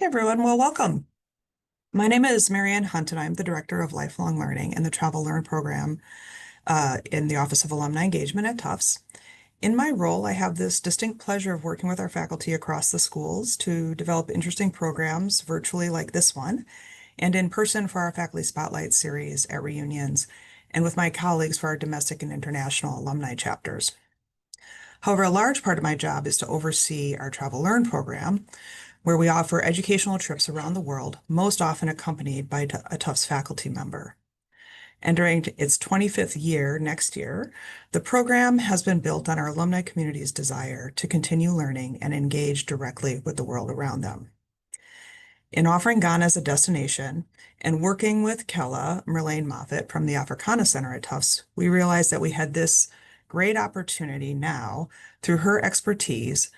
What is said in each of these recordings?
Hey everyone, well, welcome. My name is Marianne Hunt, and I'm the Director of Lifelong Learning in the Travel-Learn program in the Office of Alumni Engagement at Tufts. In my role, I have this distinct pleasure of working with our faculty across the schools to develop interesting programs virtually like this one, and in person for our Faculty Spotlight series at reunions, and with my colleagues for our domestic and international alumni chapters. However, a large part of my job is to oversee our Travel-Learn program, where we offer educational trips around the world, most often accompanied by a Tufts faculty member. And during its 25th year next year, the program has been built on our alumni community's desire to continue learning and engage directly with the world around them. In offering Ghana as a destination and working with Kella Merlain-Moffatt from the Africana Center at Tufts, we realized that we had this great opportunity now, through her expertise,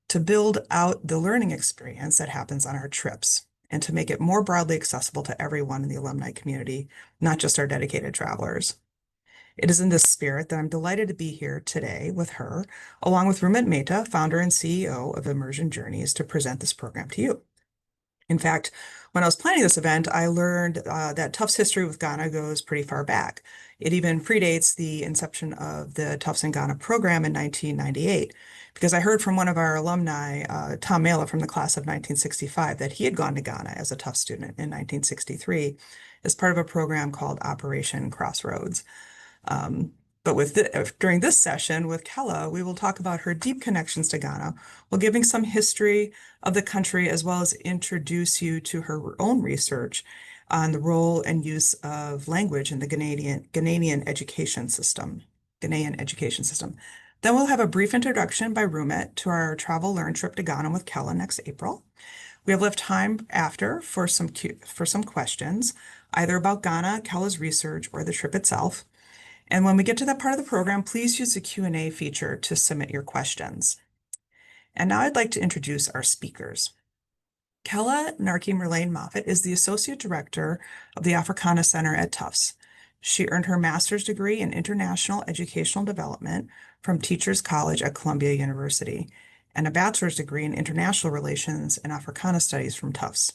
to build out the learning experience that happens on our trips and to make it more broadly accessible to everyone in the alumni community, not just our dedicated travelers. It is in this spirit that I'm delighted to be here today with her, along with Rumit Mehta, founder and CEO of Immersion Journeys, to present this program to you. In fact, when I was planning this event, I learned that Tufts history with Ghana goes pretty far back. It even predates the inception of the Tufts in Ghana program in 1998, because I heard from one of our alumni, Tom Mela from the class of 1965, that he had gone to Ghana as a Tufts student in 1963 as part of a program called Operation Crossroads. But during this session with Kella, we will talk about her deep connections to Ghana while giving some history of the country, as well as introduce you to her own research on the role and use of language in the Ghanaian education system. Then we'll have a brief introduction by Rumit to our Travel-Learn trip to Ghana with Kella next April. We have left time after for some questions, either about Ghana, Kella's research, or the trip itself. And when we get to that part of the program, please use the Q&A feature to submit your questions. And now I'd like to introduce our speakers. Kella Narki Merlain-Moffatt is the Associate Director of the Africana Center at Tufts. She earned her master's degree in International Educational Development from Teachers College at Columbia University and a bachelor's degree in International Relations and Africana Studies from Tufts.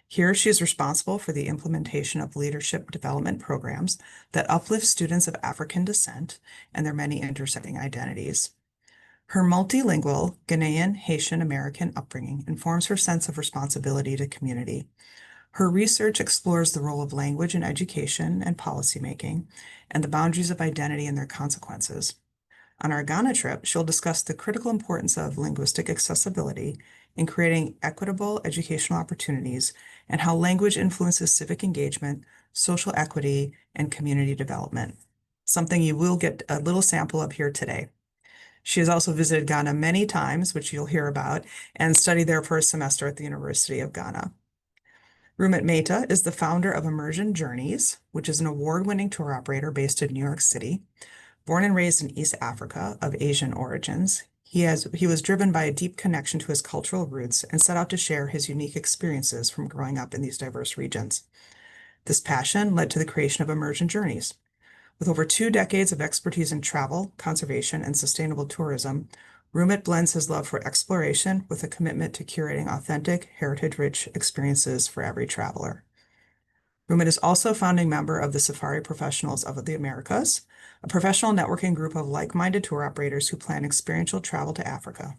Here, she is responsible for the implementation of leadership development programs that uplift students of African descent and their many intersecting identities. Her multilingual Ghanaian Haitian American upbringing informs her sense of responsibility to community. Her research explores the role of language in education and policymaking and the boundaries of identity and their consequences. On our Ghana trip, she'll discuss the critical importance of linguistic accessibility in creating equitable educational opportunities and how language influences civic engagement, social equity, and community development, something you will get a little sample of here today. She has also visited Ghana many times, which you'll hear about, and studied there for a semester at the University of Ghana. Rumit Mehta is the founder of Immersion Journeys, which is an award-winning tour operator based in New York City. Born and raised in East Africa of Asian origins, he was driven by a deep connection to his cultural roots and set out to share his unique experiences from growing up in these diverse regions. This passion led to the creation of Immersion Journeys. With over 2 decades of expertise in travel, conservation, and sustainable tourism, Rumit blends his love for exploration with a commitment to curating authentic, heritage-rich experiences for every traveler. Rumit is also a founding member of the Safari Professionals of the Americas, a professional networking group of like-minded tour operators who plan experiential travel to Africa.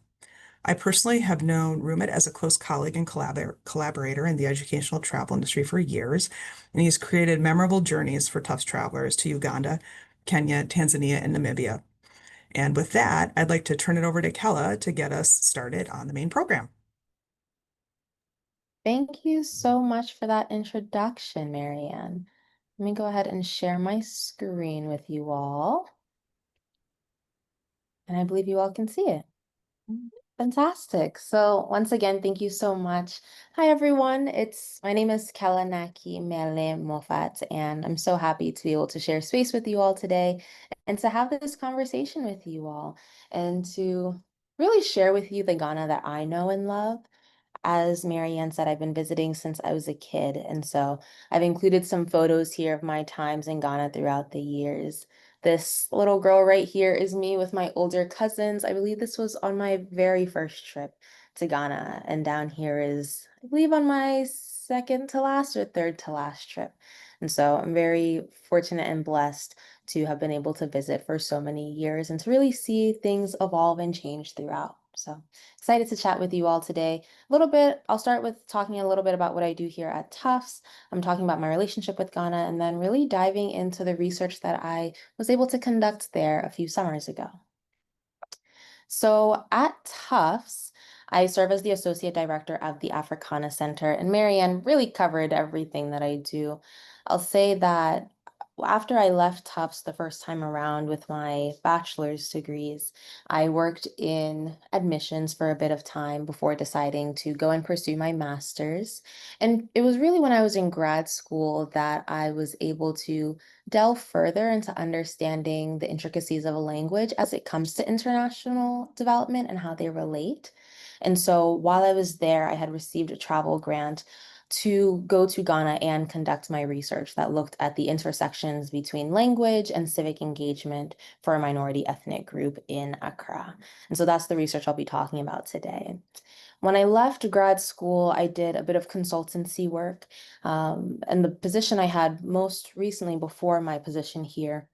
I personally have known Rumit as a close colleague and collaborator in the educational travel industry for years, and he's created memorable journeys for Tufts travelers to Uganda, Kenya, Tanzania, and Namibia. And with that, I'd like to turn it over to Kella to get us started on the main program. Thank you so much for that introduction, Marianne. Let me go ahead and share my screen with you all. And I believe you all can see it. Fantastic. So once again, thank you so much. Hi, everyone. My name is Kella Narki Merlain-Moffatt, and I'm so happy to be able to share space with you all today and to have this conversation with you all and to really share with you the Ghana that I know and love. As Marianne said, I've been visiting since I was a kid, and so I've included some photos here of my times in Ghana throughout the years. This little girl right here is me with my older cousins. I believe this was on my very first trip to Ghana, and down here is, I believe, on my second to last or third to last trip. And so I'm very fortunate and blessed to have been able to visit for so many years and to really see things evolve and change throughout. So excited to chat with you all today. A little bit, I'll start with talking a little bit about what I do here at Tufts. I'm talking about my relationship with Ghana and then really diving into the research that I was able to conduct there a few summers ago. So at Tufts, I serve as the Associate Director of the Africana Center, and Marianne really covered everything that I do. I'll say that after I left Tufts the first time around with my bachelor's degrees, I worked in admissions for a bit of time before deciding to go and pursue my master's. And it was really when I was in grad school that I was able to delve further into understanding the intricacies of a language as it comes to international development and how they relate. And so while I was there, I had received a travel grant to go to Ghana and conduct my research that looked at the intersections between language and civic engagement for a minority ethnic group in Accra. And so that's the research I'll be talking about today. When I left grad school, I did a bit of consultancy work. And the position I had most recently before my position here,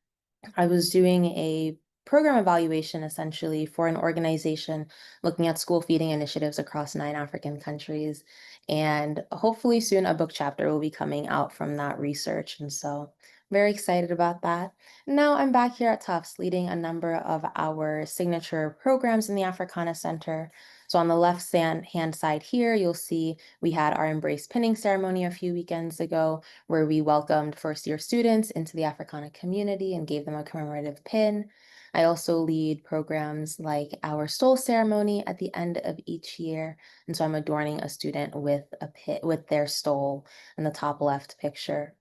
I was doing a program evaluation essentially for an organization looking at school feeding initiatives across 9 African countries. And hopefully soon a book chapter will be coming out from that research. And so very excited about that. Now I'm back here at Tufts leading a number of our signature programs in the Africana Center. So on the left hand side here, you'll see we had our Embrace Pinning ceremony a few weekends ago, where we welcomed first-year students into the Africana community and gave them a commemorative pin. I also lead programs like our stole ceremony at the end of each year. And so I'm adorning a student with a pin, with their stole in the top left picture.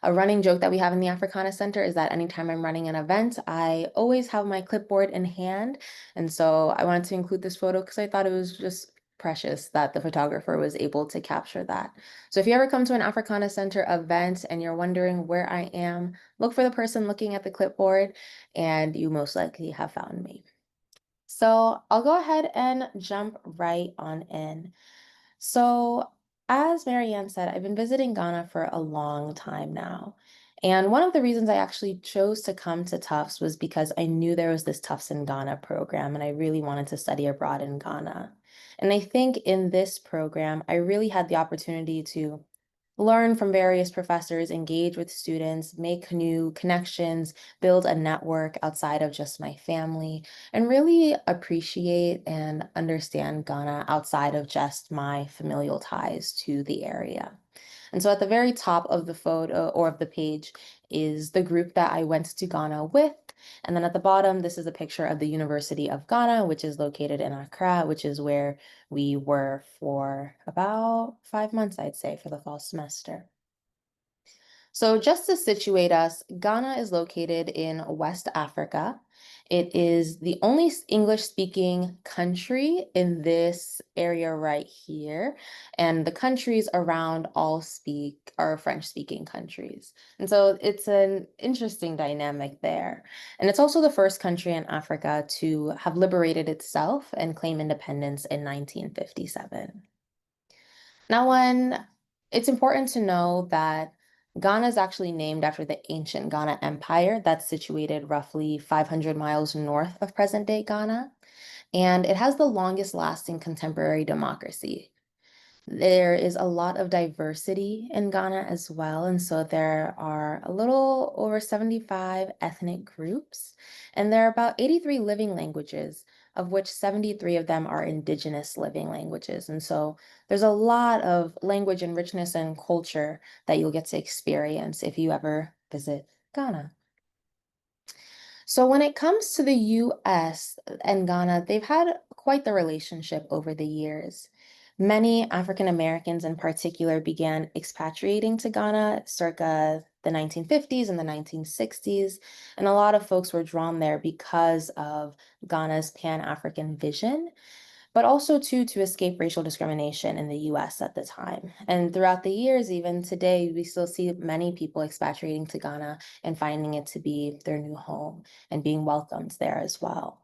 A running joke that we have in the Africana Center is that anytime I'm running an event, I always have my clipboard in hand. And so I wanted to include this photo because I thought it was just precious that the photographer was able to capture that. So if you ever come to an Africana Center event and you're wondering where I am, look for the person looking at the clipboard and you most likely have found me. So I'll go ahead and jump right on in. So, as Marianne said, I've been visiting Ghana for a long time now. And one of the reasons I actually chose to come to Tufts was because I knew there was this Tufts in Ghana program, and I really wanted to study abroad in Ghana. And I think in this program, I really had the opportunity to learn from various professors, engage with students, make new connections, build a network outside of just my family, and really appreciate and understand Ghana outside of just my familial ties to the area. And so at the very top of the photo or of the page is the group that I went to Ghana with. And then at the bottom, this is a picture of the University of Ghana, which is located in Accra, which is where we were for about 5 months, I'd say, for the fall semester. So just to situate us, Ghana is located in West Africa. It is the only English-speaking country in this area right here, and the countries around all are French-speaking countries. And so it's an interesting dynamic there. And it's also the first country in Africa to have liberated itself and claim independence in 1957. Now, it's important to know that Ghana is actually named after the ancient Ghana Empire that's situated roughly 500 miles north of present-day Ghana, and it has the longest lasting contemporary democracy. There is a lot of diversity in Ghana as well, and so there are a little over 75 ethnic groups, and there are about 83 living languages, of which 73 of them are indigenous living languages. And so there's a lot of language and richness and culture that you'll get to experience if you ever visit Ghana. So when it comes to the US and Ghana, they've had quite the relationship over the years. Many African Americans in particular began expatriating to Ghana circa the 1950s and the 1960s, and a lot of folks were drawn there because of Ghana's Pan-African vision, but also too to escape racial discrimination in the US at the time. And throughout the years, even today, we still see many people expatriating to Ghana and finding it to be their new home and being welcomed there as well.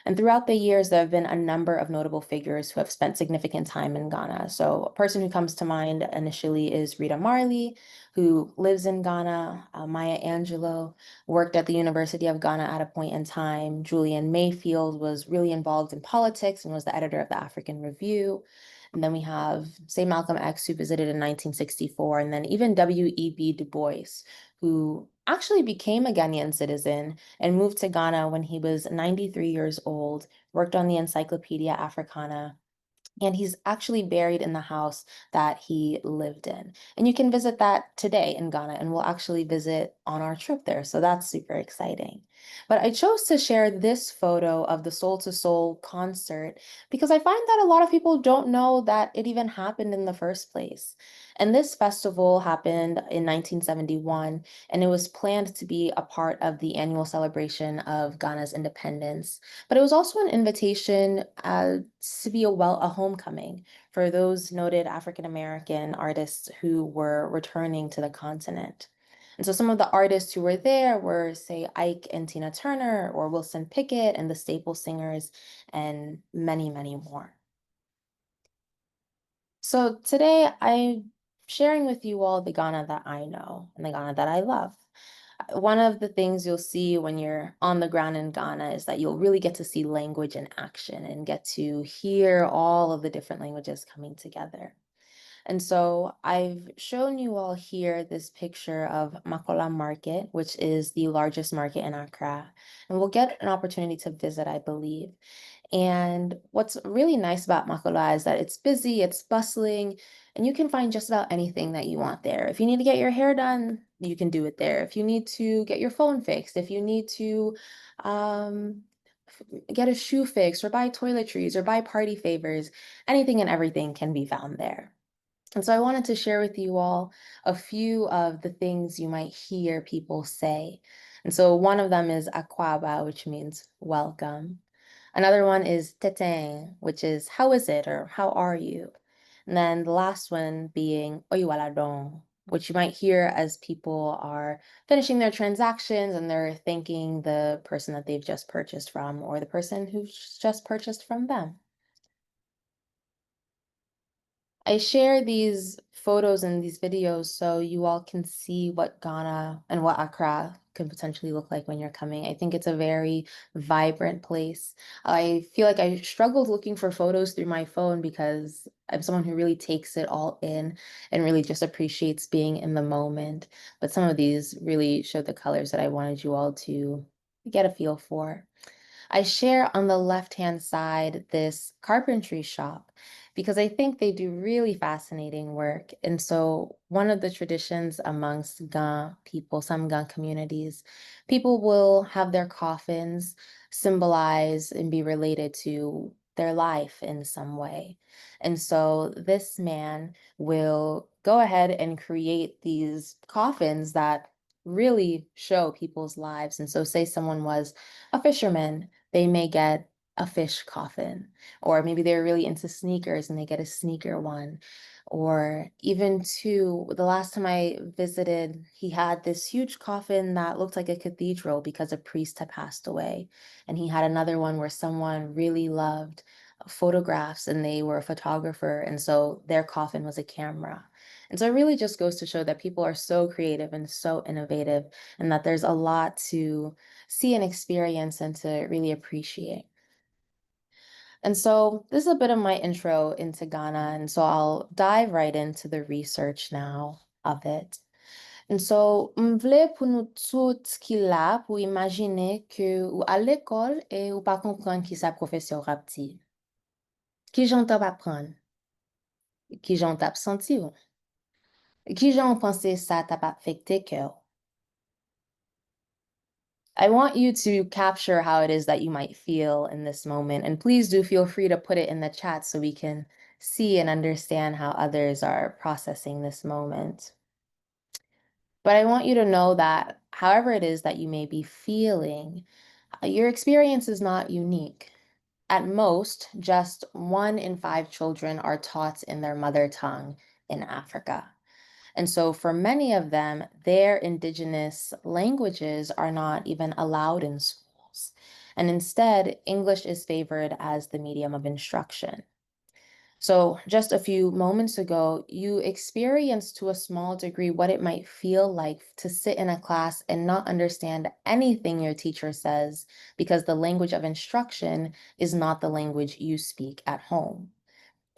And throughout the years, there have been a number of notable figures who have spent significant time in Ghana. So a person who comes to mind initially is Rita Marley, who lives in Ghana. Maya Angelou worked at the University of Ghana at a point in time. Julian Mayfield was really involved in politics and was the editor of the African Review. And then we have, say, Malcolm X, who visited in 1964, and then even W.E.B. Du Bois, who actually became a Ghanaian citizen and moved to Ghana when he was 93 years old, worked on the Encyclopedia Africana, and he's actually buried in the house that he lived in. And you can visit that today in Ghana, and we'll actually visit on our trip there. So that's super exciting. But I chose to share this photo of the Soul to Soul concert because I find that a lot of people don't know that it even happened in the first place. And this festival happened in 1971, and it was planned to be a part of the annual celebration of Ghana's independence. But it was also an invitation to be a homecoming for those noted African American artists who were returning to the continent. And so some of the artists who were there were, say, Ike and Tina Turner, or Wilson Pickett and the Staple Singers, and many, many more. So today I'm sharing with you all the Ghana that I know and the Ghana that I love. One of the things you'll see when you're on the ground in Ghana is that you'll really get to see language in action and get to hear all of the different languages coming together. And so I've shown you all here this picture of Makola Market, which is the largest market in Accra. And we'll get an opportunity to visit, I believe. And what's really nice about Makola is that it's busy, it's bustling, and you can find just about anything that you want there. If you need to get your hair done, you can do it there. If you need to get your phone fixed, if you need to um, get a shoe fixed or buy toiletries or buy party favors, anything and everything can be found there. And so I wanted to share with you all a few of the things you might hear people say. And so one of them is akwaba, which means welcome. Another one is teteng, which is how is it or how are you? And then the last one being oyiwaladong, which you might hear as people are finishing their transactions and they're thanking the person that they've just purchased from or the person who's just purchased from them. I share these photos and these videos so you all can see what Ghana and what Accra could potentially look like when you're coming. I think it's a very vibrant place. I feel like I struggled looking for photos through my phone because I'm someone who really takes it all in and really just appreciates being in the moment. But some of these really show the colors that I wanted you all to get a feel for. I share on the left-hand side this carpentry shop because I think they do really fascinating work. And so one of the traditions amongst Ga people, some Ga communities, people will have their coffins symbolize and be related to their life in some way. And so this man will go ahead and create these coffins that really show people's lives. And so say someone was a fisherman, they may get a fish coffin, or maybe they're really into sneakers and they get a sneaker one. Or even too, the last time I visited, he had this huge coffin that looked like a cathedral because a priest had passed away. And he had another one where someone really loved photographs and they were a photographer. And so their coffin was a camera. And so it really just goes to show that people are so creative and so innovative, and that there's a lot to see and experience and to really appreciate. And so this is a bit of my intro into Ghana, and so I'll dive right into the research now of it. And so, m'vle pou nou tout ki la pou imagine que ou à l'école et ou pas comprendre qui sa professeur rap di. Ki jan tap apprendre? Ki jan tap senti ou? Ki jan pense sa tap affecte cœur? I want you to capture how it is that you might feel in this moment. And please do feel free to put it in the chat so we can see and understand how others are processing this moment. But I want you to know that however it is that you may be feeling, your experience is not unique. At most, just 1 in 5 children are taught in their mother tongue in Africa. And so for many of them, their indigenous languages are not even allowed in schools. and instead, English is favored as the medium of instruction. So, just a few moments ago, you experienced to a small degree what it might feel like to sit in a class and not understand anything your teacher says because the language of instruction is not the language you speak at home.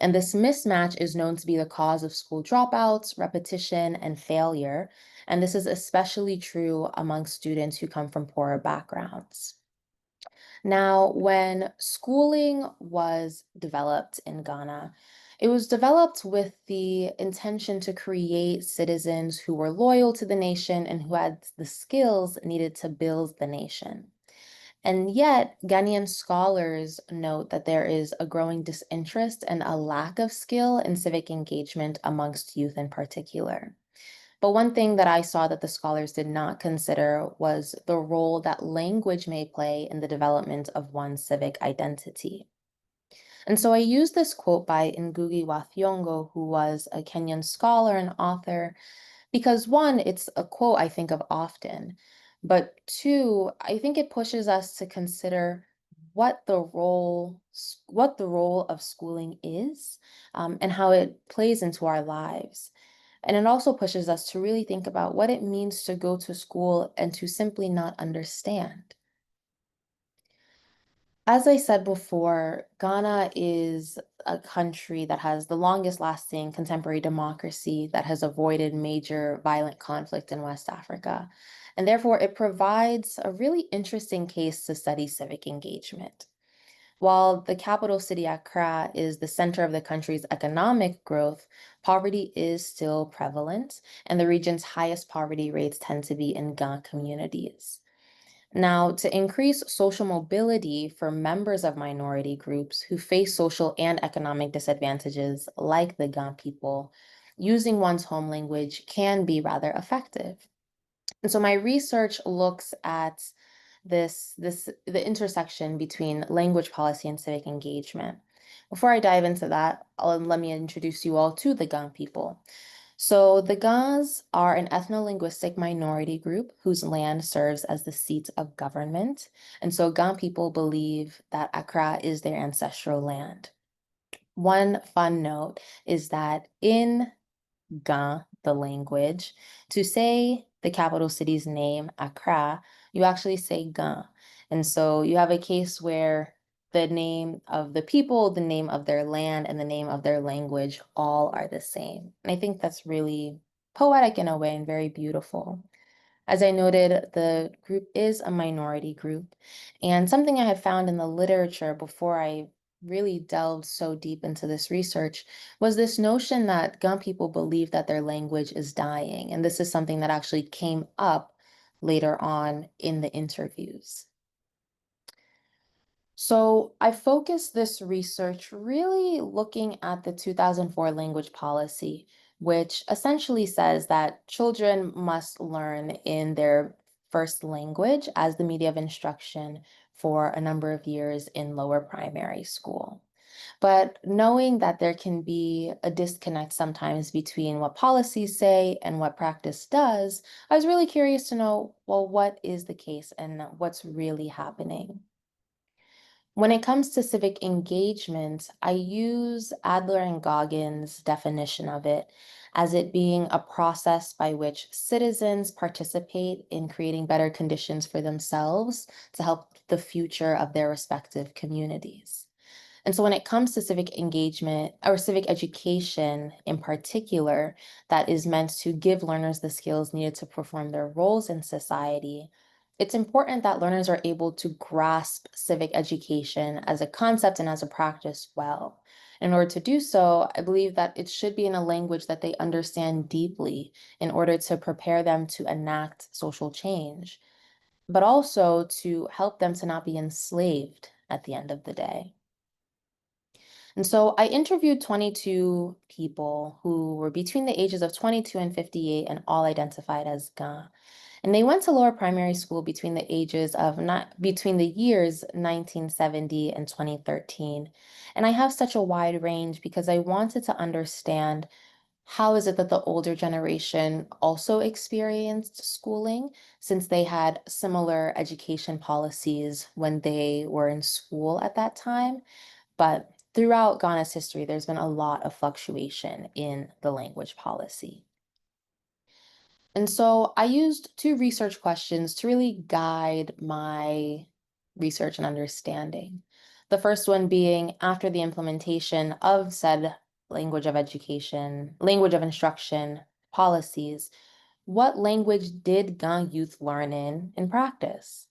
And this mismatch is known to be the cause of school dropouts, repetition, and failure. And this is especially true among students who come from poorer backgrounds. Now, when schooling was developed in Ghana, it was developed with the intention to create citizens who were loyal to the nation and who had the skills needed to build the nation. And yet, Ghanaian scholars note that there is a growing disinterest and a lack of skill in civic engagement amongst youth in particular. But one thing that I saw that the scholars did not consider was the role that language may play in the development of one's civic identity. And so I used this quote by Ngugi wa Thiong'o, who was a Kenyan scholar and author, because one, it's a quote I think of often, but two, I think it pushes us to consider what the role of schooling is, and how it plays into our lives. And it also pushes us to really think about what it means to go to school and to simply not understand. As I said before, Ghana is a country that has the longest lasting contemporary democracy that has avoided major violent conflict in West Africa. And therefore, it provides a really interesting case to study civic engagement. While the capital city, Accra, is the center of the country's economic growth, poverty is still prevalent, and the region's highest poverty rates tend to be in Ga communities. Now, to increase social mobility for members of minority groups who face social and economic disadvantages, like the Ga people, using one's home language can be rather effective. And so my research looks at the intersection between language policy and civic engagement. Before I dive into that, let me introduce you all to the Ga people. So the Gas are an ethno-linguistic minority group whose land serves as the seat of government. And so Ga people believe that Accra is their ancestral land. One fun note is that in Ga, the language, to say the capital city's name, Accra, you actually say Ga. And so you have a case where the name of the people, the name of their land, and the name of their language all are the same. And I think that's really poetic in a way and very beautiful. As I noted, the group is a minority group, and something I had found in the literature before I really delved so deep into this research was this notion that Ga people believe that their language is dying, and this is something that actually came up later on in the interviews. So I focused this research really looking at the 2004 language policy, which essentially says that children must learn in their first language as the media of instruction for a number of years in lower primary school. But knowing that there can be a disconnect sometimes between what policies say and what practice does, I was really curious to know, well, what is the case and what's really happening? When it comes to civic engagement, I use Adler and Goggins' definition of it as it being a process by which citizens participate in creating better conditions for themselves to help the future of their respective communities. And so when it comes to civic engagement or civic education in particular, that is meant to give learners the skills needed to perform their roles in society, it's important that learners are able to grasp civic education as a concept and as a practice well. In order to do so, I believe that it should be in a language that they understand deeply in order to prepare them to enact social change, but also to help them to not be enslaved at the end of the day. And so I interviewed 22 people who were between the ages of 22 and 58 and all identified as Ga. And they went to lower primary school between the ages of not between the years 1970 and 2013. And I have such a wide range because I wanted to understand how is it that the older generation also experienced schooling since they had similar education policies when they were in school at that time? But throughout Ghana's history, there's been a lot of fluctuation in the language policy. And so I used two research questions to really guide my research and understanding. The first one being after the implementation of said language of instruction policies, what language did Ga youth learn in practice?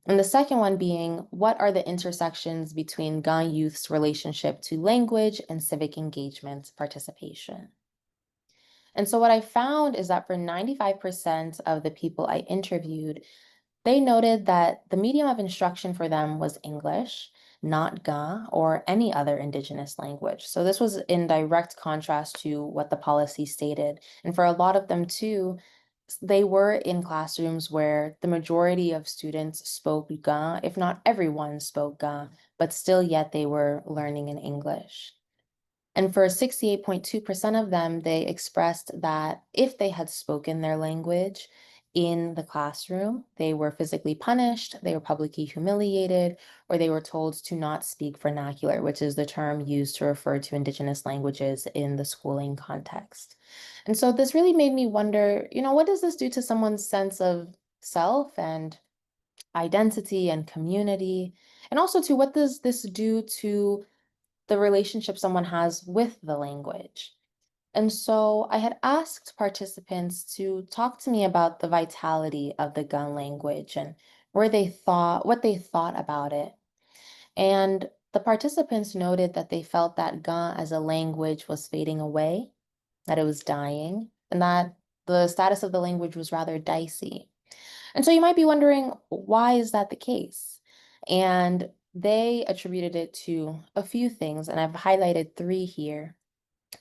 And the second one being, what are the intersections between Ga youth's relationship to language and civic engagement participation? And so what I found is that for 95% of the people I interviewed, they noted that the medium of instruction for them was English, not Ga or any other indigenous language. So this was in direct contrast to what the policy stated. And for a lot of them too, they were in classrooms where the majority of students spoke Ga, if not everyone spoke Ga, but still yet they were learning in English. And for 68.2% of them, they expressed that if they had spoken their language in the classroom, they were physically punished, they were publicly humiliated, or they were told to not speak vernacular, which is the term used to refer to Indigenous languages in the schooling context. And so this really made me wonder, what does this do to someone's sense of self and identity and community? And also to what does this do to the relationship someone has with the language. And so I had asked participants to talk to me about the vitality of the gun language and what they thought about it. And the participants noted that they felt that gun as a language was fading away, that it was dying, and that the status of the language was rather dicey. And so you might be wondering, why is that the case? And they attributed it to a few things, and I've highlighted three here.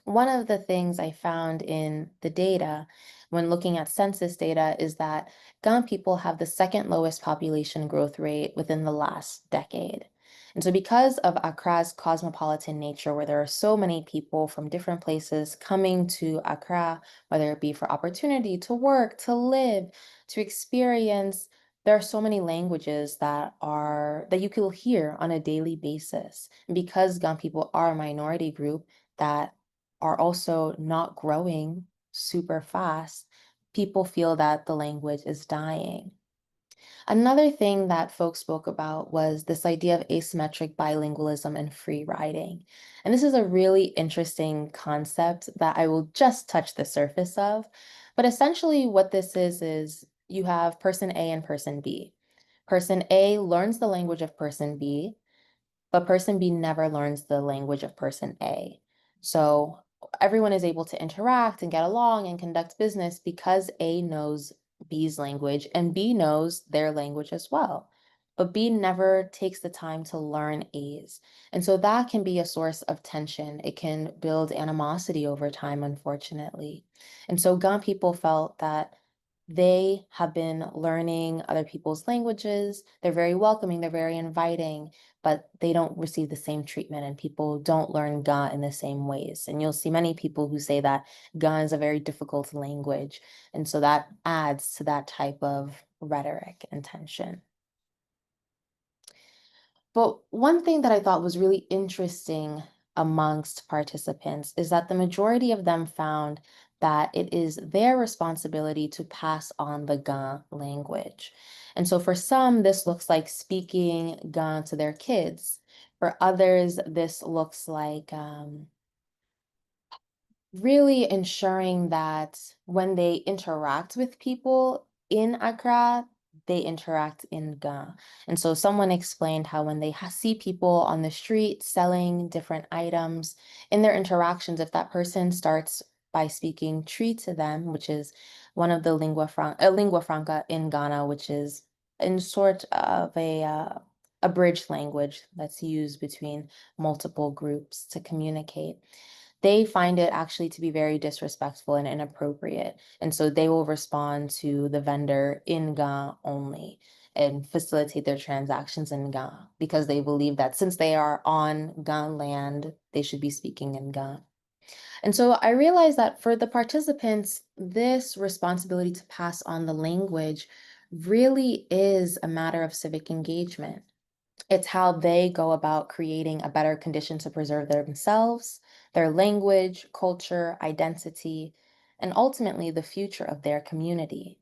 One of the things I found in the data when looking at census data is that Ghana people have the second lowest population growth rate within the last decade. And so, because of Accra's cosmopolitan nature, where there are so many people from different places coming to Accra, whether it be for opportunity to work, to live, to experience, there are so many languages that you can hear on a daily basis. And because Ghana people are a minority group that are also not growing super fast, people feel that the language is dying. Another thing that folks spoke about was this idea of asymmetric bilingualism and free riding. And this is a really interesting concept that I will just touch the surface of. But essentially, what this is you have person A and person B. Person A learns the language of person B, but person B never learns the language of person A. So everyone is able to interact and get along and conduct business because A knows B's language and B knows their language as well. But B never takes the time to learn A's. And so that can be a source of tension. It can build animosity over time, unfortunately. And so Gan people felt that they have been learning other people's languages. They're very welcoming, they're very inviting, but they don't receive the same treatment and people don't learn Ga in the same ways. And you'll see many people who say that Ga is a very difficult language. And so that adds to that type of rhetoric and tension. But one thing that I thought was really interesting amongst participants is that the majority of them found that it is their responsibility to pass on the Ga language. And so for some, this looks like speaking Ga to their kids. For others, this looks like really ensuring that when they interact with people in Accra, they interact in Ga. And so someone explained how when they see people on the street selling different items, in their interactions, if that person starts by speaking Tree to them, which is one of the lingua franca in Ghana, which is in sort of a bridge language that's used between multiple groups to communicate, they find it actually to be very disrespectful and inappropriate. And so they will respond to the vendor in Ga only and facilitate their transactions in Ga because they believe that since they are on Ga land, they should be speaking in Ga. And so I realized that for the participants, this responsibility to pass on the language really is a matter of civic engagement. It's how they go about creating a better condition to preserve themselves, their language, culture, identity, and ultimately the future of their community.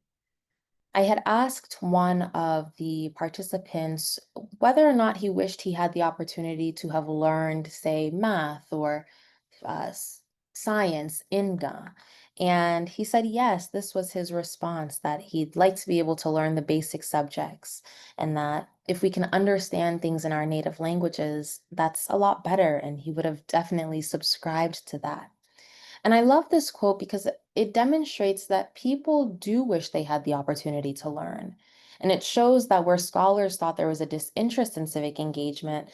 I had asked one of the participants whether or not he wished he had the opportunity to have learned, say, math or science in Ghana. And he said, yes, this was his response, that he'd like to be able to learn the basic subjects, and that if we can understand things in our native languages, that's a lot better. And he would have definitely subscribed to that. And I love this quote because it demonstrates that people do wish they had the opportunity to learn. And it shows that where scholars thought there was a disinterest in civic engagement,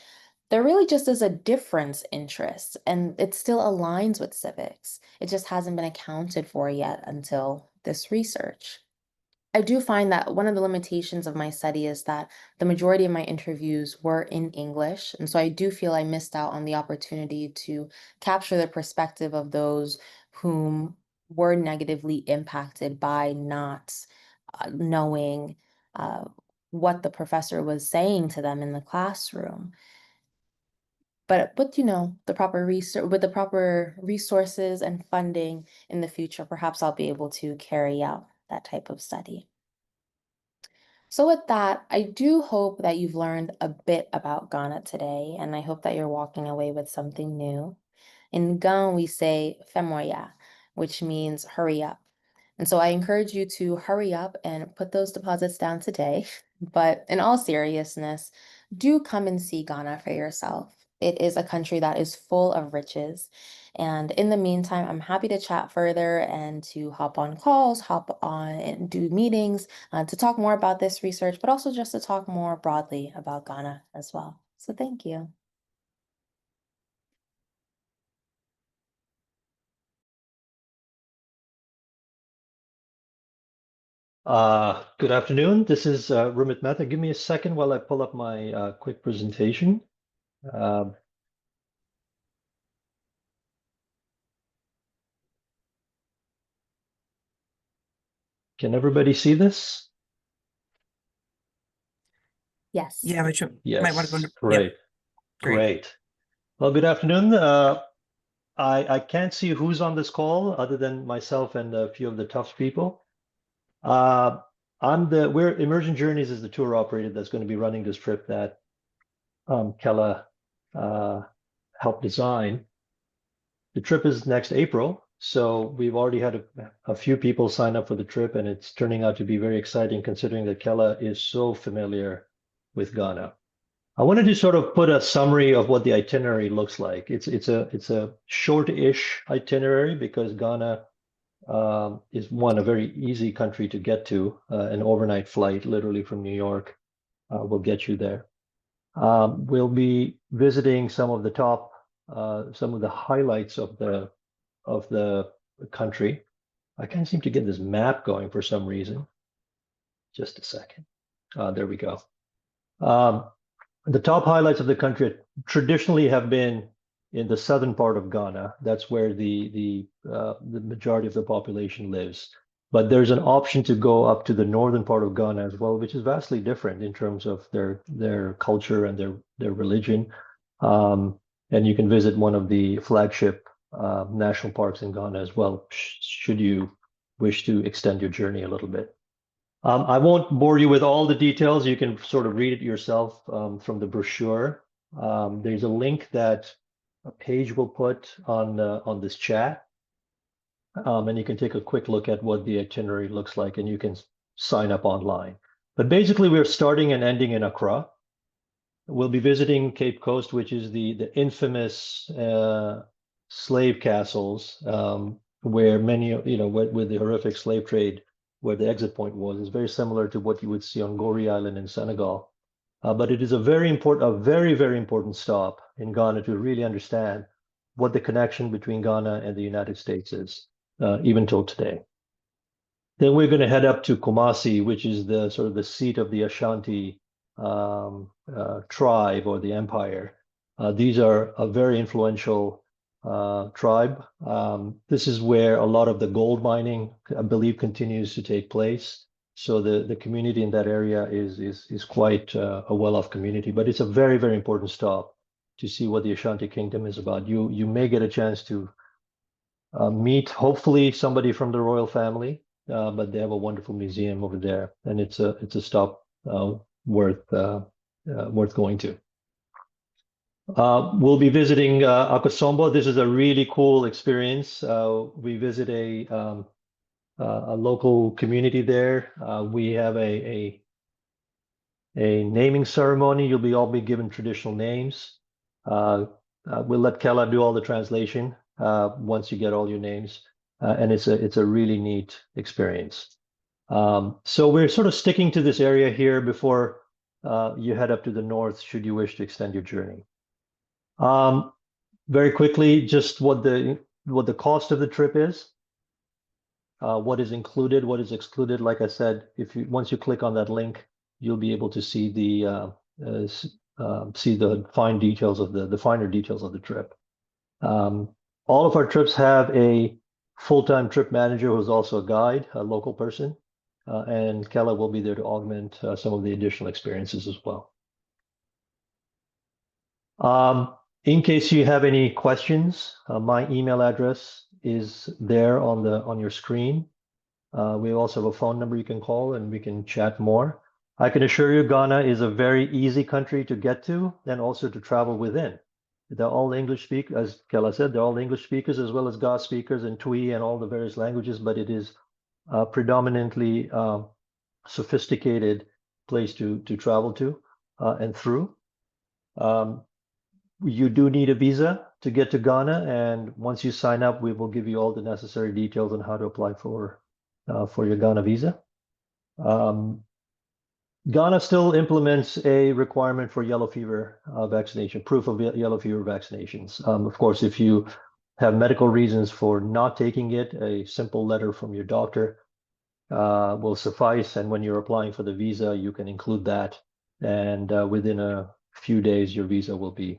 there really just is a difference interest, and it still aligns with civics. It just hasn't been accounted for yet until this research. I do find that one of the limitations of my study is that the majority of my interviews were in English. And so I do feel I missed out on the opportunity to capture the perspective of those whom were negatively impacted by not knowing uh, what the professor was saying to them in the classroom. But the proper research with the proper resources and funding in the future, perhaps I'll be able to carry out that type of study. So with that, I do hope that you've learned a bit about Ghana today, and I hope that you're walking away with something new. In Ghana, we say femoya, which means hurry up. And so I encourage you to hurry up and put those deposits down today. But in all seriousness, do come and see Ghana for yourself. It is a country that is full of riches. And in the meantime, I'm happy to chat further and to hop on calls, hop on and do meetings to talk more about this research, but also just to talk more broadly about Ghana as well. So thank you. Good afternoon. This is Rumit Mehta. Give me a second while I pull up my quick presentation. Uh, can everybody see this? Yes. Yeah, but you might want to go Yes, into, great, yep, great. great. Well, good afternoon. I can't see who's on this call other than myself and a few of the Tufts people. Immersion Journeys is the tour operator that's going to be running this trip that Kella helped design. The trip is next April, so we've already had a few people sign up for the trip, and it's turning out to be very exciting considering that Kella is so familiar with Ghana. I wanted to sort of put a summary of what the itinerary looks like. It's a short-ish itinerary because Ghana is a very easy country to get to. An overnight flight, literally from New York, will get you there. We'll be visiting some of the highlights of the country. I can't seem to get this map going for some reason. Just a second. There we go. The top highlights of the country traditionally have been in the southern part of Ghana. That's where the majority of the population lives. But there's an option to go up to the northern part of Ghana as well, which is vastly different in terms of their culture and their religion. And you can visit one of the flagship national parks in Ghana as well, should you wish to extend your journey a little bit. I won't bore you with all the details. You can sort of read it yourself from the brochure. There's a link that a page will put on this chat, and you can take a quick look at what the itinerary looks like, and you can sign up online. But basically, we're starting and ending in Accra. We'll be visiting Cape Coast, which is the infamous slave castles, where many, with the horrific slave trade, where the exit point was, is very similar to what you would see on Goree Island in Senegal. But it is a very, very important stop in Ghana to really understand what the connection between Ghana and the United States is, even till today. Then we're going to head up to Kumasi, which is the sort of the seat of the Ashanti tribe or the empire. These are a very influential tribe. This is where a lot of the gold mining, I believe, continues to take place. So the community in that area is quite a well-off community, but it's a very, very important stop to see what the Ashanti Kingdom is about. You may get a chance to meet, hopefully, somebody from the royal family, but they have a wonderful museum over there, and it's a stop worth going to. We'll be visiting Akosombo. This is a really cool experience. We visit a local community there. We have a naming ceremony. You'll all be given traditional names. We'll let Kella do all the translation once you get all your names, and it's a really neat experience. So we're sort of sticking to this area here before you head up to the north, should you wish to extend your journey. Very quickly, just what the cost of the trip is, what is included, what is excluded. Like I said, once you click on that link, you'll be able to see the finer details of the trip. All of our trips have a full-time trip manager who's also a guide, a local person, and Kella will be there to augment some of the additional experiences as well. In case you have any questions, my email address is there on your screen. We also have a phone number you can call and we can chat more. I can assure you Ghana is a very easy country to get to and also to travel within. They're all English speakers, as Kella said, they're all English speakers as well as Ga speakers and Twi and all the various languages, but it is predominantly sophisticated place to travel to and through. You do need a visa to get to Ghana, and once you sign up, we will give you all the necessary details on how to apply for your Ghana visa. Ghana still implements a requirement for yellow fever vaccination, proof of yellow fever vaccinations. Of course, if you have medical reasons for not taking it, a simple letter from your doctor will suffice. And when you're applying for the visa, you can include that. And within a few days, your visa will be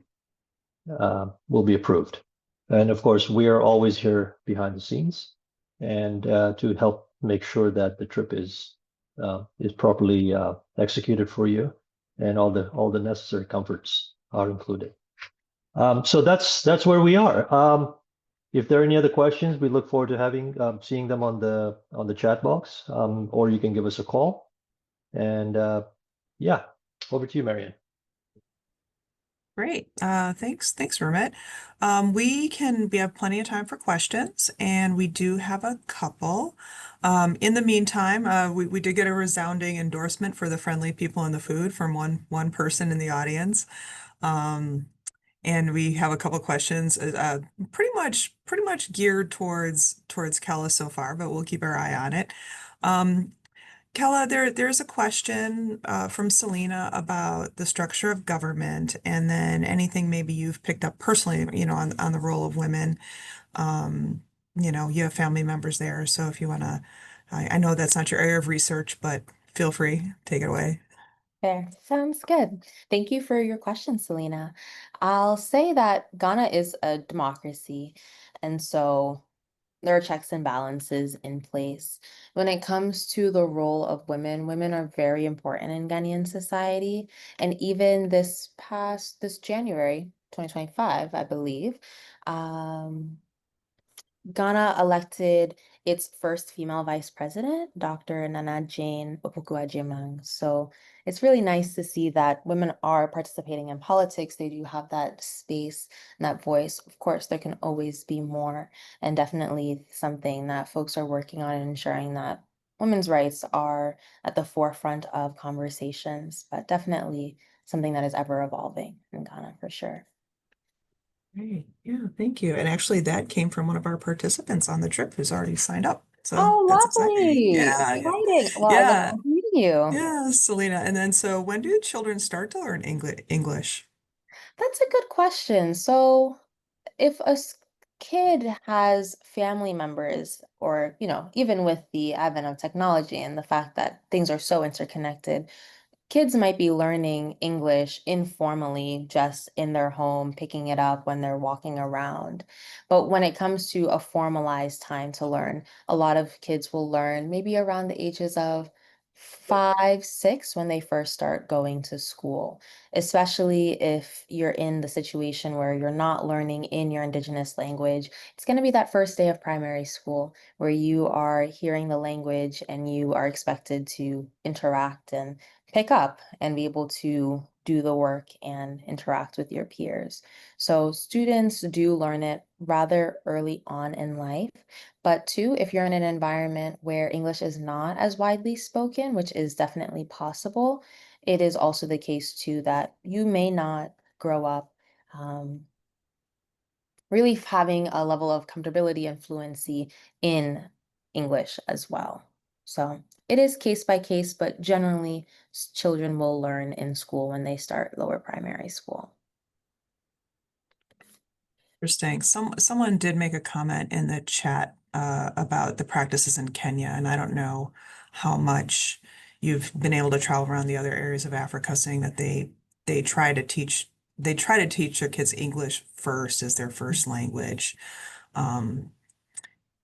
approved. And of course, we are always here behind the scenes and to help make sure that the trip is properly executed for you, and all the necessary comforts are included. So that's where we are. If there are any other questions, we look forward to seeing them on the chat box, or you can give us a call. And yeah, over to you, Marianne. Great. Thanks, Rumit. We have plenty of time for questions, and we do have a couple. In the meantime, we did get a resounding endorsement for the friendly people and the food from one person in the audience. And we have a couple questions, pretty much geared towards Kella so far, but we'll keep our eye on it. Kella, there's a question from Selena about the structure of government, and then anything maybe you've picked up personally, on the role of women. You have family members there, so if you want to, I know that's not your area of research, but feel free, take it away. Fair. Sounds good. Thank you for your question, Selena. I'll say that Ghana is a democracy, and so there are checks and balances in place. When it comes to the role of women, women are very important in Ghanaian society. And even this January, 2025, I believe, Ghana elected its first female vice president, Dr. Nana Jane Opoku-Agyeman. So it's really nice to see that women are participating in politics. They do have that space and that voice. Of course, there can always be more, and definitely something that folks are working on and ensuring that women's rights are at the forefront of conversations, but definitely something that is ever evolving in Ghana for sure. Great. Yeah, thank you. And actually, that came from one of our participants on the trip who's already signed up. So Oh, that's exciting. lovely. Yeah, Exciting. Well, I look yeah, forward to meeting you. yeah, Selena. And then, so when do children start to learn English? That's a good question. So if kid has family members, or, even with the advent of technology and the fact that things are so interconnected, kids might be learning English informally, just in their home, picking it up when they're walking around. But when it comes to a formalized time to learn, a lot of kids will learn maybe around the ages of 5, 6 when they first start going to school, especially if you're in the situation where you're not learning in your indigenous language. It's going to be that first day of primary school where you are hearing the language and you are expected to interact and pick up and be able to do the work and interact with your peers. So students do learn it rather early on in life. But two, if you're in an environment where English is not as widely spoken, which is definitely possible, it is also the case too that you may not grow up um, really having a level of comfortability and fluency in English as well. So it is case by case, but generally children will learn in school when they start lower primary school. Interesting. Someone did make a comment in the chat about the practices in Kenya, and I don't know how much you've been able to travel around the other areas of Africa, saying that they try to teach their kids English first as their first language. Um,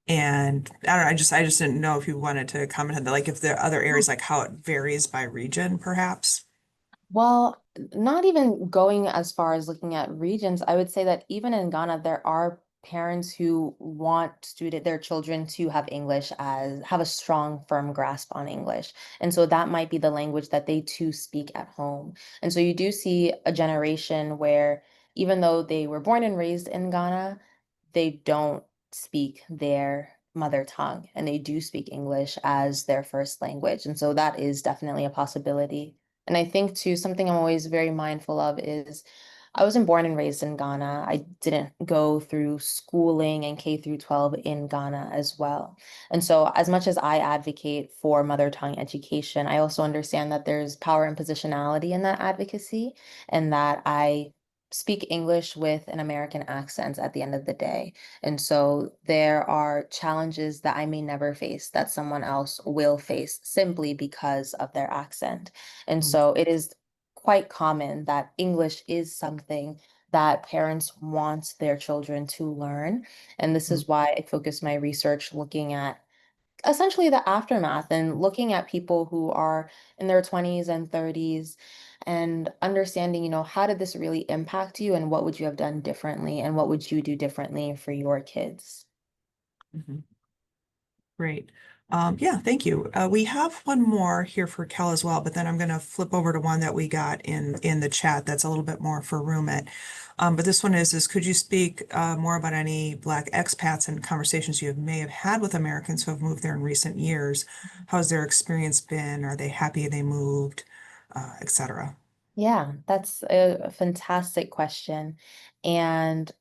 and I don't know, I just didn't know if you wanted to comment on that, like if there are other areas, like how it varies by region, perhaps. Well, not even going as far as looking at regions, I would say that even in Ghana, there are parents who want their children to have English as have a strong, firm grasp on English. And so that might be the language that they too speak at home. And so you do see a generation where even though they were born and raised in Ghana, they don't speak their mother tongue and they do speak English as their first language. And so that is definitely a possibility. And I think too, something I'm always very mindful of is I wasn't born and raised in Ghana. I didn't go through schooling and K through 12 in Ghana as well. And so as much as I advocate for mother tongue education, I also understand that there's power and positionality in that advocacy and that I speak English with an American accent at the end of the day. And so there are challenges that I may never face that someone else will face simply because of their accent. And Mm. so it is quite common that English is something that parents want their children to learn. And this Mm. is why I focus my research looking at essentially the aftermath and looking at people who are in their 20s and 30s and understanding, how did this really impact you and what would you have done differently and what would you do differently for your kids? Mhm. Great. Yeah, thank you. We have one more here for Kel as well, but then I'm going to flip over to one that we got in the chat that's a little bit more for Rumit. But this one is could you speak more about any Black expats and conversations you may have had with Americans who have moved there in recent years? How's their experience been? Are they happy they moved, etc.? Yeah, that's a fantastic question. And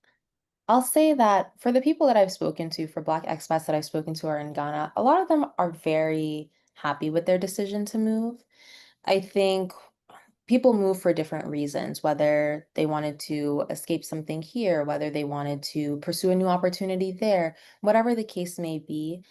I'll say that for the people that I've spoken to, for Black expats that I've spoken to are in Ghana, a lot of them are very happy with their decision to move. I think people move for different reasons, whether they wanted to escape something here, whether they wanted to pursue a new opportunity there, whatever the case may be.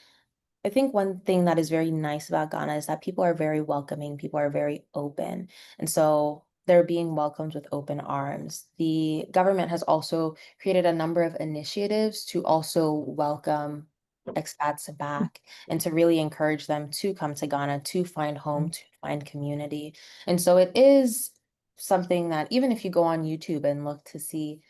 I think one thing that is very nice about Ghana is that people are very welcoming, people are very open. And so they're being welcomed with open arms. The government has also created a number of initiatives to also welcome expats back and to really encourage them to come to Ghana, to find home, to find community. And so it is something that even if you go on YouTube and look to see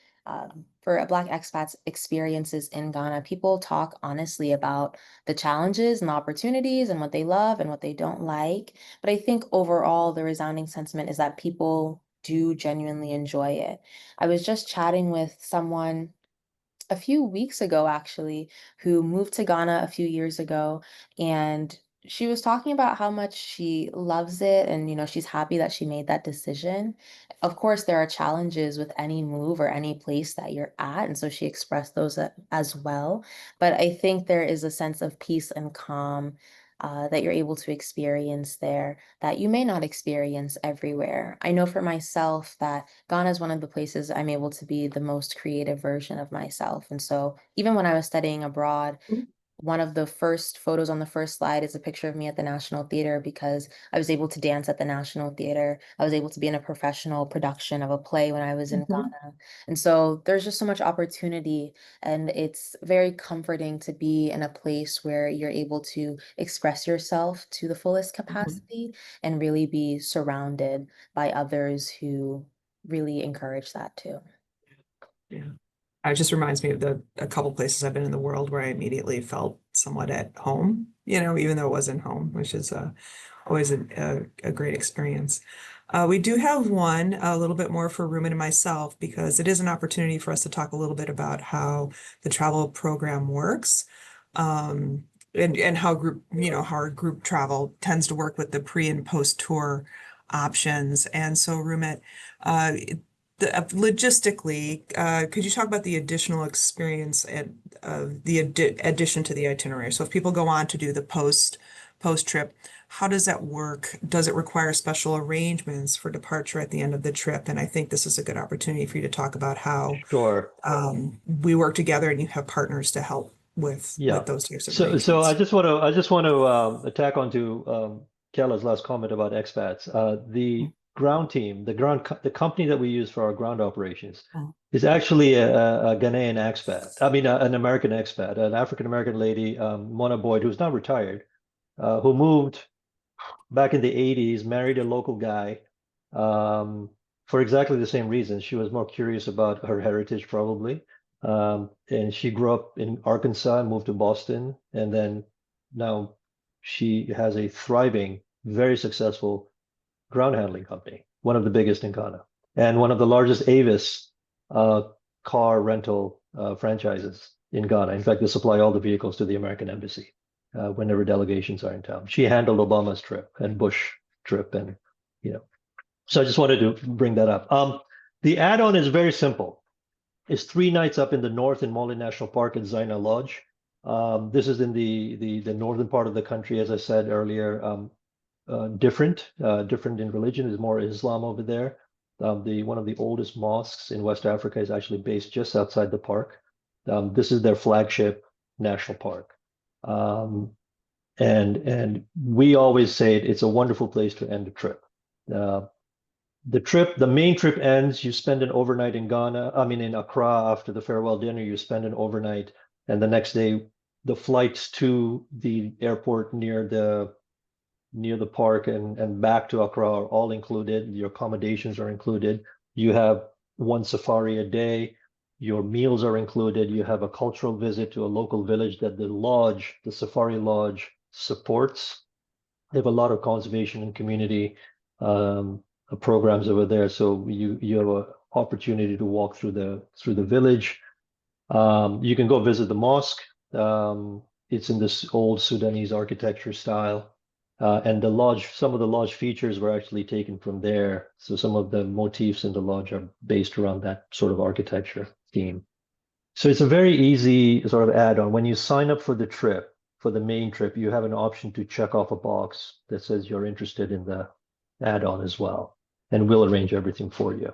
for a Black expats experiences in Ghana, people talk honestly about the challenges and the opportunities and what they love and what they don't like. But I think overall, the resounding sentiment is that people do genuinely enjoy it. I was just chatting with someone a few weeks ago, actually, who moved to Ghana a few years ago. And she was talking about how much she loves it and, she's happy that she made that decision. Of course, there are challenges with any move or any place that you're at. And so she expressed those as well. But I think there is a sense of peace and calm that you're able to experience there that you may not experience everywhere. I know for myself that Ghana is one of the places I'm able to be the most creative version of myself. And so even when I was studying abroad, one of the first photos on the first slide is a picture of me at the National Theater because I was able to dance at the National Theater. I was able to be in a professional production of a play when I was in Ghana. And so there's just so much opportunity, and it's very comforting to be in a place where you're able to express yourself to the fullest capacity and really be surrounded by others who really encourage that too. Yeah. It just reminds me of a couple places I've been in the world where I immediately felt somewhat at home, even though it wasn't home, which is always a great experience. We do have one a little bit more for Rumit and myself because it is an opportunity for us to talk a little bit about how the travel program works. And how how our group travel tends to work with the pre and post tour options. And so Rumit, logistically, could you talk about the additional experience and the addition to the itinerary? So if people go on to do the post trip, how does that work? Does it require special arrangements for departure at the end of the trip? And I think this is a good opportunity for you to talk about how Sure. we work together and you have partners to help with Yeah. those types of So arrangements. I just want to attack onto Kella's last comment about expats. The ground team, the company that we use for our ground operations is actually a Ghanaian expat. I mean, an American expat, an African American lady, Mona Boyd, who's now retired, who moved back in the 80s, married a local guy for exactly the same reasons. She was more curious about her heritage, probably. And she grew up in Arkansas, moved to Boston, and then now she has a thriving, very successful ground handling company, one of the biggest in Ghana, and one of the largest Avis car rental franchises in Ghana. In fact, they supply all the vehicles to the American embassy whenever delegations are in town. She handled Obama's trip and Bush trip, and so I just wanted to bring that up. The add-on is very simple. It's 3 nights up in the north in Mole National Park at Zaina Lodge. This is in the northern part of the country, as I said earlier. Different in religion. There's more Islam over there. One of the oldest mosques in West Africa is actually based just outside the park. This is their flagship national park. And we always say it's a wonderful place to end a trip. The main trip ends, you spend an overnight in Accra after the farewell dinner, you spend an overnight, and the next day, the flights to the airport near the park and back to Accra are all included. Your accommodations are included. You have 1 safari a day. Your meals are included. You have a cultural visit to a local village that the safari lodge supports. They have a lot of conservation and community programs over there, so you have an opportunity to walk through the village. You can go visit the mosque. It's in this old Sudanese architecture style, and some of the lodge features were actually taken from there. So some of the motifs in the lodge are based around that sort of architecture theme. So it's a very easy sort of add-on. When you sign up for the trip, for the main trip, you have an option to check off a box that says you're interested in the add-on as well, and we'll arrange everything for you.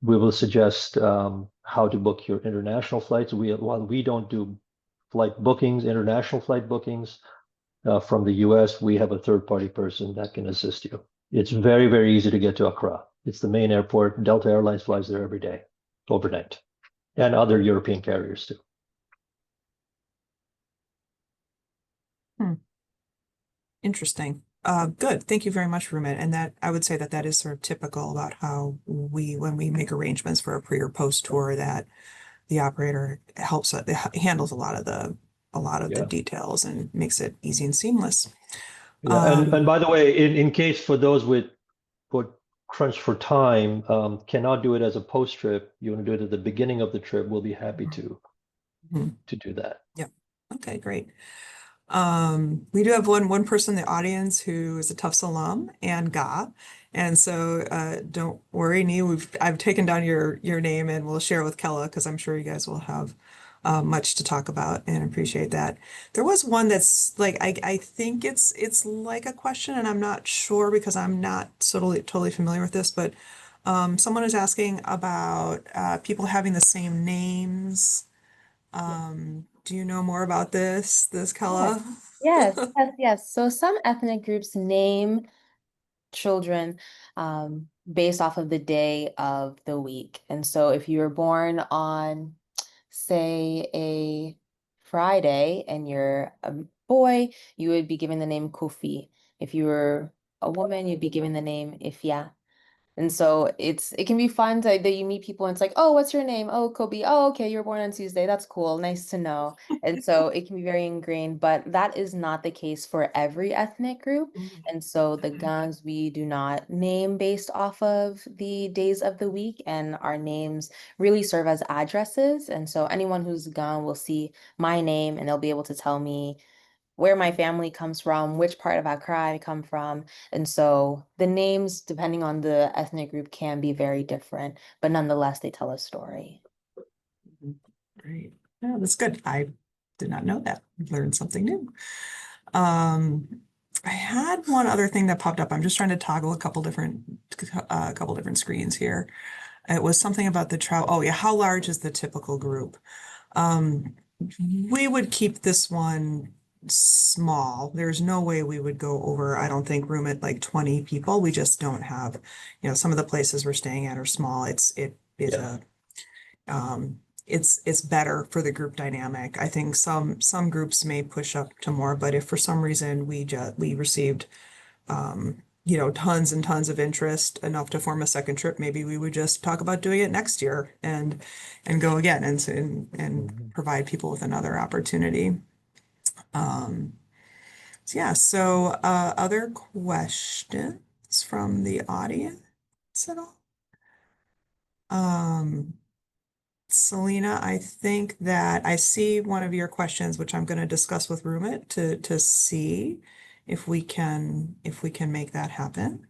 We will suggest how to book your international flights. While we don't do international flight bookings from the US, we have a third-party person that can assist you. It's very, very easy to get to Accra. It's the main airport. Delta Airlines flies there every day, overnight, and other European carriers too. Interesting. Good. Thank you very much, Rumit. And that I would say that is sort of typical about how when we make arrangements for a pre or post tour, that the operator handles a lot of the details and makes it easy and seamless. Yeah, and by the way, in case for those with crunch for time, cannot do it as a post trip, you want to do it at the beginning of the trip, we'll be happy to do that. Yeah. Okay, great. We do have one person in the audience who is a Tufts alum and GA. And so don't worry, I've taken down your name and we'll share with Kella because I'm sure you guys will have much to talk about and appreciate that. There was one that's like I think it's like a question and I'm not sure because I'm not totally familiar with this, but someone is asking about people having the same names. Do you know more about this, Kella? Yes. So some ethnic groups name children based off of the day of the week. And so if you were born on, say, a Friday and you're a boy, you would be given the name Kofi. If you were a woman, you'd be given the name Ifya. And so it can be fun that you meet people and it's like, oh, what's your name? Oh, Kobe. Oh, okay, you were born on Tuesday. That's cool. Nice to know. And so it can be very ingrained, but that is not the case for every ethnic group. And so the Gans we do not name based off of the days of the week, and our names really serve as addresses. And so anyone who's Gan will see my name and they'll be able to tell me where my family comes from, which part of Accra I come from. And so the names, depending on the ethnic group, can be very different, but nonetheless, they tell a story. Great. Yeah, that's good. I did not know that. Learned something new. I had one other thing that popped up. I'm just trying to toggle a couple different screens here. It was something about the travel. Oh yeah, how large is the typical group? We would keep this one small. There's no way we would go over, I don't think, room at like 20 people. We just don't have, some of the places we're staying at are small. It's better for the group dynamic. I think some groups may push up to more, but if for some reason we received tons and tons of interest enough to form a second trip, maybe we would just talk about doing it next year and go again and provide people with another opportunity. So other questions from the audience at all? Selena, I think that I see one of your questions, which I'm going to discuss with Rumit to see if we can make that happen.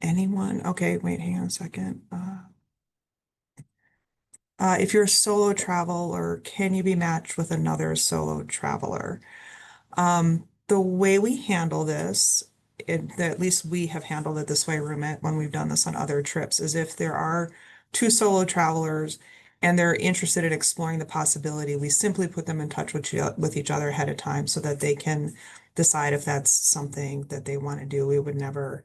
Anyone? Okay, wait, hang on a second. If you're a solo traveler, can you be matched with another solo traveler? The way we handle this, at least we have handled it this way, Rumit, when we've done this on other trips, is if there are two solo travelers and they're interested in exploring the possibility, we simply put them in touch with each other ahead of time so that they can decide if that's something that they want to do. We would never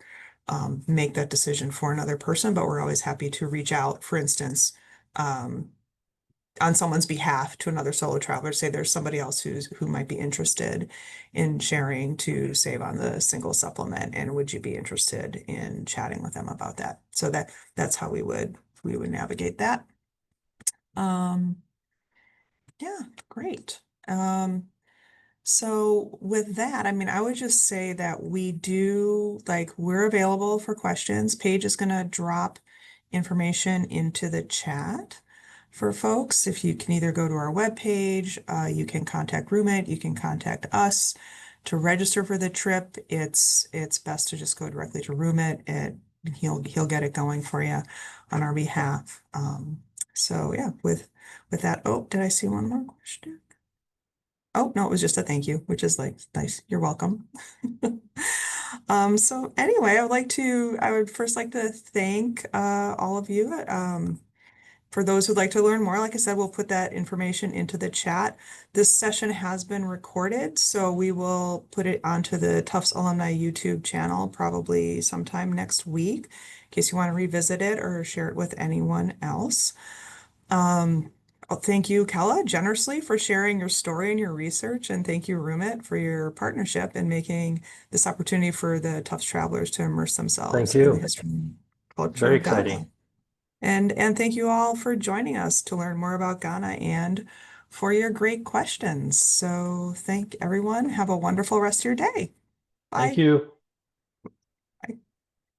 make that decision for another person, but we're always happy to reach out, for instance, on someone's behalf to another solo traveler, say there's somebody else who might be interested in sharing to save on the single supplement, and would you be interested in chatting with them about that? So that's how we would navigate that. Yeah, great. So with that, I mean, I would just say that we're available for questions. Paige is going to drop information into the chat for folks. If you can either go to our webpage, you can contact Rumit, you can contact us to register for the trip. It's best to just go directly to Rumit, and he'll get it going for you on our behalf. So yeah, with that, oh, did I see one more question? Oh, no, it was just a thank you, which is like nice. You're welcome. So anyway, I would first like to thank all of you. For those who'd like to learn more, like I said, we'll put that information into the chat. This session has been recorded, so we will put it onto the Tufts Alumni YouTube channel probably sometime next week, in case you want to revisit it or share it with anyone else. Thank you, Kella, generously for sharing your story and your research, and thank you, Rumit, for your partnership in making this opportunity for the Tufts travelers to immerse themselves in the history and culture Very of Ghana. exciting. And thank you all for joining us to learn more about Ghana and for your great questions. So thank everyone. Have a wonderful rest of your day. Bye. Thank you.